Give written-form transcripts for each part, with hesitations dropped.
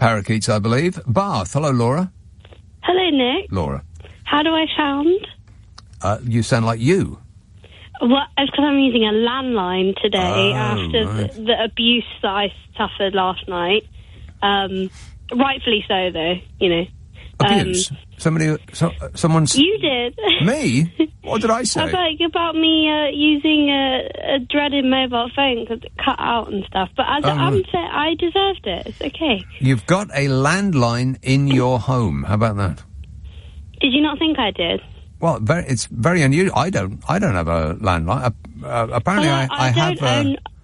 parakeets, I believe. Bath. Hello, Laura. Hello, Nick. Laura. How do I sound? You sound like you. Well, it's because I'm using a landline today after right. the abuse that I suffered last night. Rightfully so, though, you know. Abuse? Someone's... You did. Me? What did I say? About me using a dreaded mobile phone because it cut out and stuff. But as I deserved it. It's okay. You've got a landline in your home. How about that? Did you not think I did? Well, it's very unusual. I don't have a landline. Apparently, well, I have.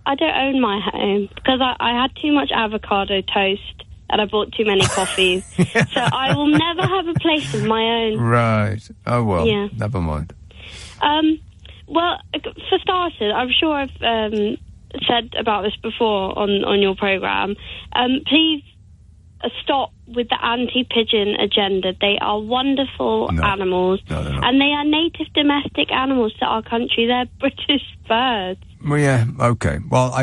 I don't own my home because I had too much avocado toast and I bought too many coffees. So I will never have a place of my own. Right. Oh well. Yeah. Never mind. Well, for starters, I'm sure I've said about this before on your programme. Please stop with the anti-pigeon agenda. They are wonderful animals, and they are native domestic animals to our country. They're British birds. Well, yeah, okay. Well,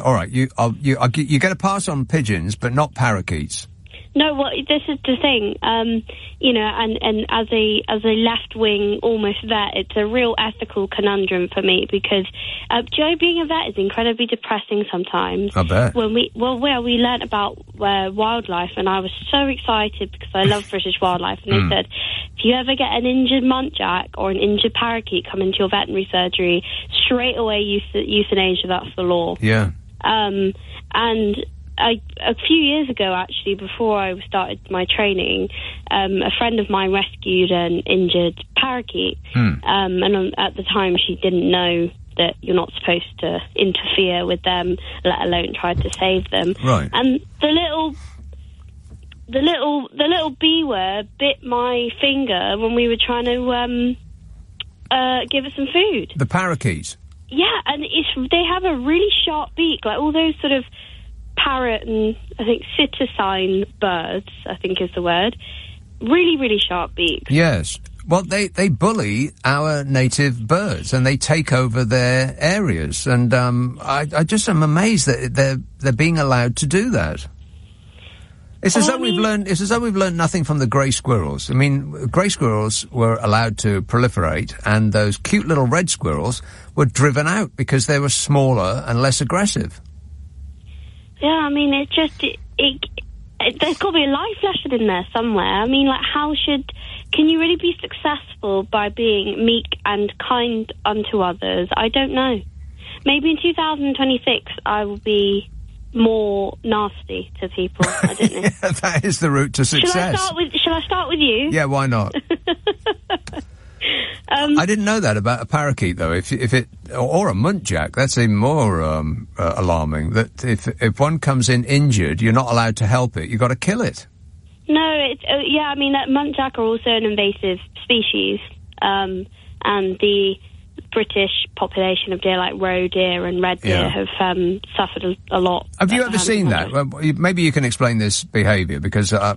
all right. You get a pass on pigeons, but not parakeets. No, well, this is the thing, you know, and as a left-wing almost vet, it's a real ethical conundrum for me because, Joe, being a vet is incredibly depressing sometimes. I bet. When we learnt about wildlife, and I was so excited because I love British wildlife, and they said, if you ever get an injured muntjac or an injured parakeet come into your veterinary surgery, straight away euthanasia, that's the law. Yeah. And a few years ago, actually, before I started my training, a friend of mine rescued an injured parakeet. And at the time, she didn't know that you're not supposed to interfere with them, let alone try to save them. Right. And the little B word bit my finger when we were trying to give it some food. The parakeet. Yeah, and they have a really sharp beak, like all those sort of parrot and I think citizen birds, I think is the word. Really, really sharp beaks. Yes. Well, they bully our native birds and they take over their areas, and I just am amazed that they're being allowed to do that. It's as though we've learned nothing from the grey squirrels. I mean, grey squirrels were allowed to proliferate, and those cute little red squirrels were driven out because they were smaller and less aggressive. Yeah, I mean, there's got to be a life lesson in there somewhere. I mean, like, can you really be successful by being meek and kind unto others? I don't know. Maybe in 2026 I will be more nasty to people. I don't know. Yeah, that is the route to success. Shall I start with you? Yeah, why not? I didn't know that about a parakeet, though. If it or a muntjac, that's even more alarming. That if one comes in injured, you're not allowed to help it. You've got to kill it. No, it's yeah. I mean, muntjac are also an invasive species, and the British population of deer, like roe deer and red deer, have suffered a lot. Have you ever seen that? Well, maybe you can explain this behaviour, because I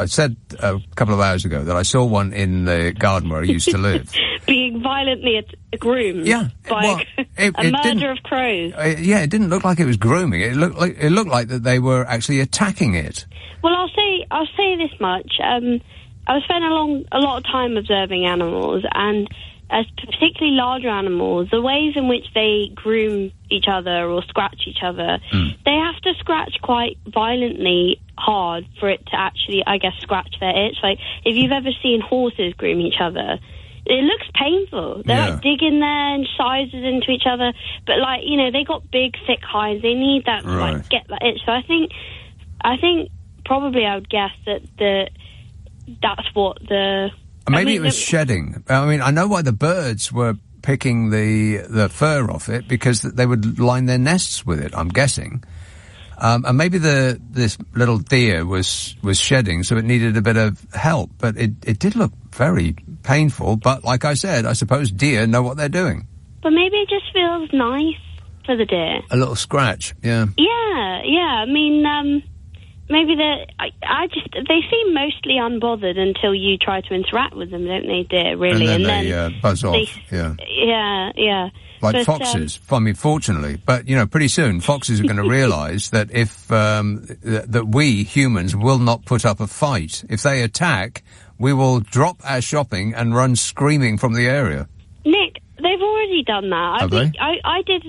said a couple of hours ago that I saw one in the garden where I used to live. Being violently groomed by a murder of crows. It didn't look like it was grooming. It looked like that they were actually attacking it. Well, I'll say this much. I spent a lot of time observing animals, and particularly larger animals, the ways in which they groom each other or scratch each other, they have to scratch quite violently hard for it to actually, I guess, scratch their itch. Like, if you've ever seen horses groom each other, it looks painful. They're like digging their incisors into each other, but like, you know, they got big, thick hides. They need that to like get that itch. So I think probably I would guess that that's what the... Maybe it was shedding. I mean, I know why the birds were picking the fur off it, because they would line their nests with it, I'm guessing. And maybe this little deer was shedding, so it needed a bit of help. But it did look very painful. But like I said, I suppose deer know what they're doing. But maybe it just feels nice for the deer. A little scratch, yeah. Yeah. I mean, maybe they seem mostly unbothered until you try to interact with them, don't they, dear? Really, and then they buzz off. Yeah. Like but, foxes. I mean, fortunately, but pretty soon foxes are going to realise that if that we humans will not put up a fight. If they attack, we will drop our shopping and run screaming from the area. Nick, they've already done that. Have they? I did.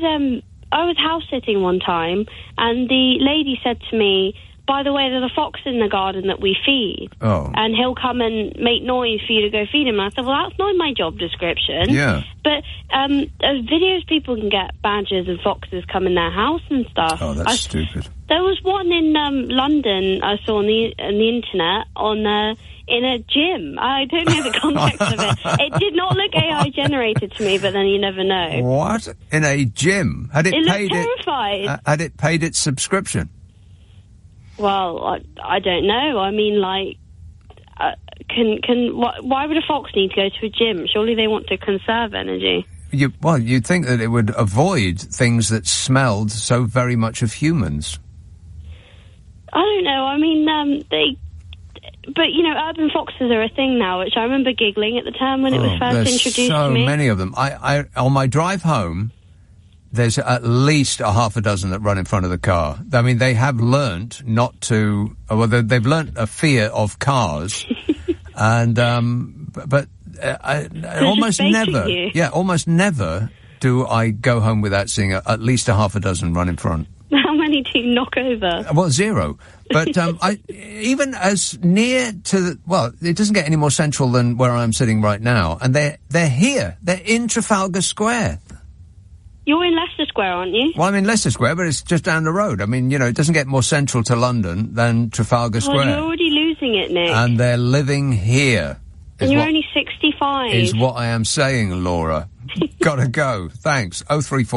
I was house sitting one time, and the lady said to me, "By the way, there's a fox in the garden that we feed, and he'll come and make noise for you to go feed him." And I said, "Well, that's not in my job description." Yeah. But videos, people can get badgers and foxes come in their house and stuff. Oh, that's stupid. There was one in London I saw on the internet in a gym. I don't know the context of it. It did not look AI generated to me, but then you never know. What? In a gym? Had it looked terrified. Had it paid its subscription? Well, I don't know. I mean, like, why would a fox need to go to a gym? Surely they want to conserve energy. You'd think that it would avoid things that smelled so very much of humans. I don't know. I mean, but urban foxes are a thing now, which I remember giggling at the time when it was first introduced to me. So many of them. I on my drive home, there's at least a half a dozen that run in front of the car. I mean, they have learnt not to. Well, they've learnt a fear of cars, and but I almost never. Yeah, almost never do I go home without seeing at least a half a dozen run in front. How many do you knock over? Well, 0. But even as near to it doesn't get any more central than where I'm sitting right now, and they're here. They're in Trafalgar Square. You're in Leicester Square, aren't you? Well, I'm in Leicester Square, but it's just down the road. I mean, it doesn't get more central to London than Trafalgar Square. Well, you're already losing it, Nick. And they're living here. And you're only 65. Is what I am saying, Laura. Gotta go. Thanks. 0345